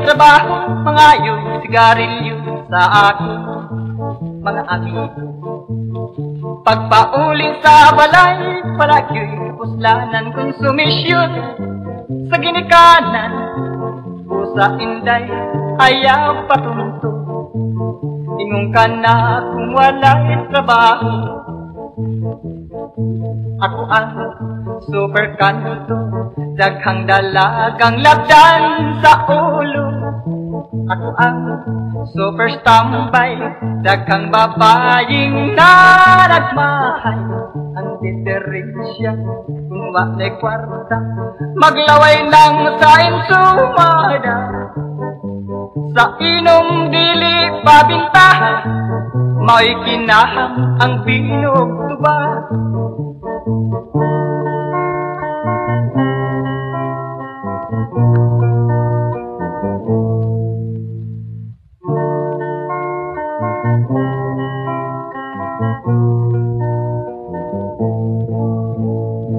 trabaho, mangayo, sigarilyo sa ako, mga amigo. Pagpauling sa balay, palagyo'y puslanan, konsumisyon sa ginikanan, pusa inday, ayaw patunto. Ingon ka na kung wala'y trabaho. Ako ang super kanto, daghang dalagang labdan sa ulo. Ako ang super standby, daghang babaying nanagmahay. Ang diferensya kung wa'lay kwarta, maglaway lang sa insumada. Sa inom dili pabintahan, may kinahang ang binog tuba.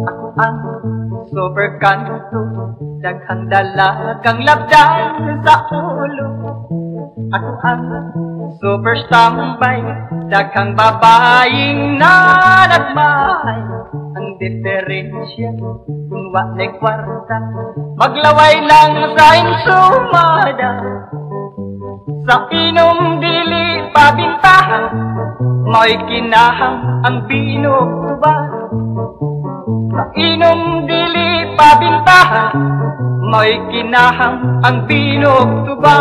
Ako ang super kanto, daghang dalagang labdan sa ulo. Ako ang super standby, daghang babaying nanagmahay. Ang diferensya kung wa'lay kwarta, maglaway lang sa insumada. Sa inom dili pabintahan, may kinahang ang binog tuba. Sa inom dili pabintahan, may kinahang ang binog tuba.